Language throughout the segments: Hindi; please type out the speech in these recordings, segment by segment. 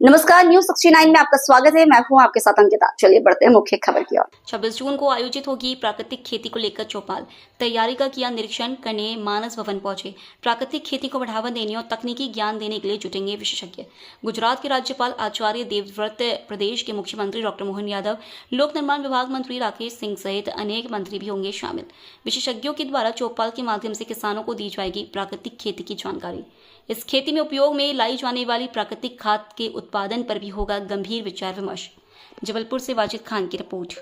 नमस्कार, न्यूज 69 में आपका स्वागत है। मैं हूं आपके साथ अंकिता। चलिए बढ़ते हैं मुख्य खबर की ओर। 26 जून को आयोजित होगी प्राकृतिक खेती को लेकर चौपाल। तैयारी का किया निरीक्षण करने मानस भवन पहुंचे। प्राकृतिक खेती को बढ़ावा देने और तकनीकी ज्ञान देने के लिए जुटेंगे विशेषज्ञ। गुजरात के राज्यपाल आचार्य देवव्रत, प्रदेश के मुख्यमंत्री डॉक्टर मोहन यादव, लोक निर्माण विभाग मंत्री राकेश सिंह सहित अनेक मंत्री भी होंगे शामिल। विशेषज्ञों के द्वारा चौपाल के माध्यम से किसानों को दी जाएगी प्राकृतिक खेती की जानकारी। इस खेती में उपयोग में लाई जाने वाली प्राकृतिक खाद के उत्पादन पर भी होगा गंभीर विचार विमर्श। जबलपुर से वाजिद खान की रिपोर्ट।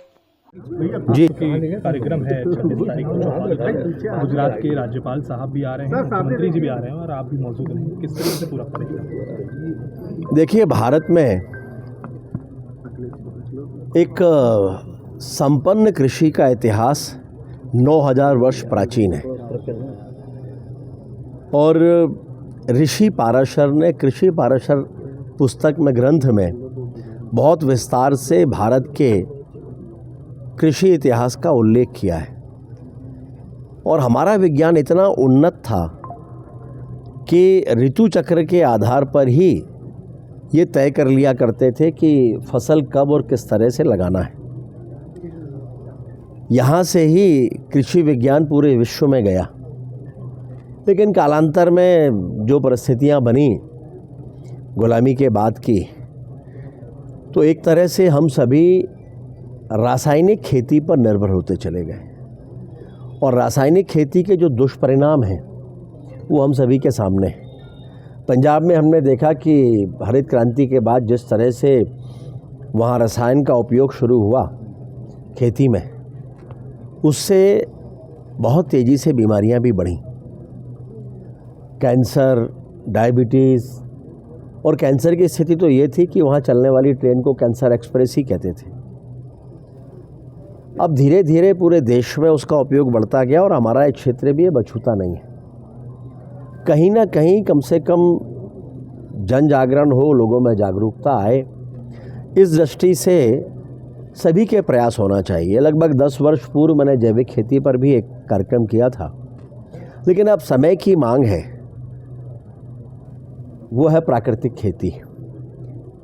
जी, कार्यक्रम है 26 तारीख को चौपाल का। गुजरात के राज्यपाल साहब भी आ रहे हैं, मुख्यमंत्री जी भी आ रहे हैं और आप भी मौजूद हैं। किस तरीके से पूरा करेंगे? देखिए, भारत में एक संपन्न कृषि का इतिहास 9000 वर्ष प्राचीन है और ऋषि पाराशर ने कृषि पाराशर पुस्तक में, ग्रंथ में बहुत विस्तार से भारत के कृषि इतिहास का उल्लेख किया है। और हमारा विज्ञान इतना उन्नत था कि ऋतु चक्र के आधार पर ही ये तय कर लिया करते थे कि फसल कब और किस तरह से लगाना है। यहाँ से ही कृषि विज्ञान पूरे विश्व में गया। लेकिन कालांतर में जो परिस्थितियाँ बनी गुलामी के बाद की, तो एक तरह से हम सभी रासायनिक खेती पर निर्भर होते चले गए और रासायनिक खेती के जो दुष्परिणाम हैं वो हम सभी के सामने हैं। पंजाब में हमने देखा कि हरित क्रांति के बाद जिस तरह से वहाँ रसायन का उपयोग शुरू हुआ खेती में, उससे बहुत तेज़ी से बीमारियाँ भी बढ़ीं। कैंसर, डायबिटीज़, और कैंसर की स्थिति तो ये थी कि वहाँ चलने वाली ट्रेन को कैंसर एक्सप्रेस ही कहते थे। अब धीरे धीरे पूरे देश में उसका उपयोग बढ़ता गया और हमारा एक क्षेत्र भी बछूता नहीं है। कहीं ना कहीं कम से कम जन जागरण हो, लोगों में जागरूकता आए, इस दृष्टि से सभी के प्रयास होना चाहिए। लगभग 10 वर्ष पूर्व मैंने जैविक खेती पर भी एक कार्यक्रम किया था, लेकिन अब समय की मांग है, वो है प्राकृतिक खेती।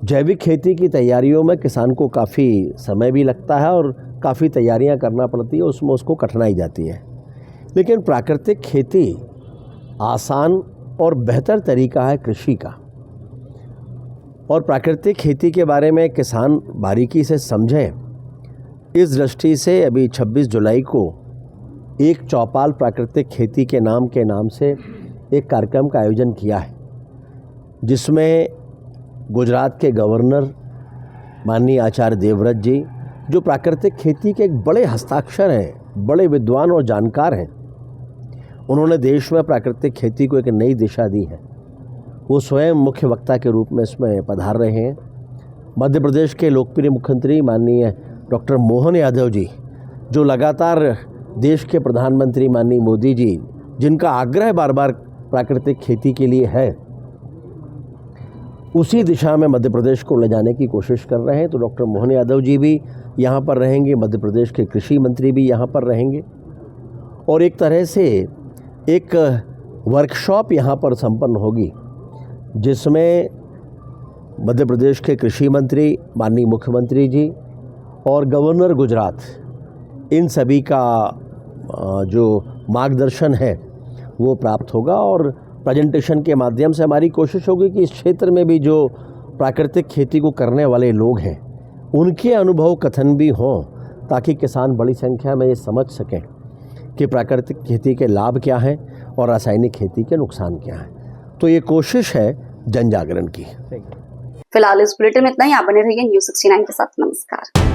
जैविक खेती की तैयारियों में किसान को काफ़ी समय भी लगता है और काफ़ी तैयारियां करना पड़ती है, उसमें उसको कठिनाई जाती है। लेकिन प्राकृतिक खेती आसान और बेहतर तरीका है कृषि का। और प्राकृतिक खेती के बारे में किसान बारीकी से समझें, इस दृष्टि से अभी 26 जुलाई को एक चौपाल प्राकृतिक खेती के नाम से एक कार्यक्रम का आयोजन किया है, जिसमें गुजरात के गवर्नर माननीय आचार्य देवव्रत जी, जो प्राकृतिक खेती के एक बड़े हस्ताक्षर हैं, बड़े विद्वान और जानकार हैं, उन्होंने देश में प्राकृतिक खेती को एक नई दिशा दी है। वो स्वयं मुख्य वक्ता के रूप में इसमें पधार रहे हैं। मध्य प्रदेश के लोकप्रिय मुख्यमंत्री माननीय डॉक्टर मोहन यादव जी, जो लगातार देश के प्रधानमंत्री माननीय मोदी जी, जिनका आग्रह बार बार प्राकृतिक खेती के लिए है, उसी दिशा में मध्य प्रदेश को ले जाने की कोशिश कर रहे हैं। तो डॉक्टर मोहन यादव जी भी यहाँ पर रहेंगे, मध्य प्रदेश के कृषि मंत्री भी यहाँ पर रहेंगे और एक तरह से एक वर्कशॉप यहाँ पर संपन्न होगी, जिसमें मध्य प्रदेश के कृषि मंत्री माननीय मुख्यमंत्री जी और गवर्नर गुजरात, इन सभी का जो मार्गदर्शन है वो प्राप्त होगा। और प्रेजेंटेशन के माध्यम से हमारी कोशिश होगी कि इस क्षेत्र में भी जो प्राकृतिक खेती को करने वाले लोग हैं, उनके अनुभव कथन भी हों, ताकि किसान बड़ी संख्या में ये समझ सकें कि प्राकृतिक खेती के लाभ क्या हैं और रासायनिक खेती के नुकसान क्या हैं। तो ये कोशिश है जन जागरण की। फिलहाल इस बुलेटिन में इतना ही। आप बने रहिए न्यूज 69 के साथ। नमस्कार।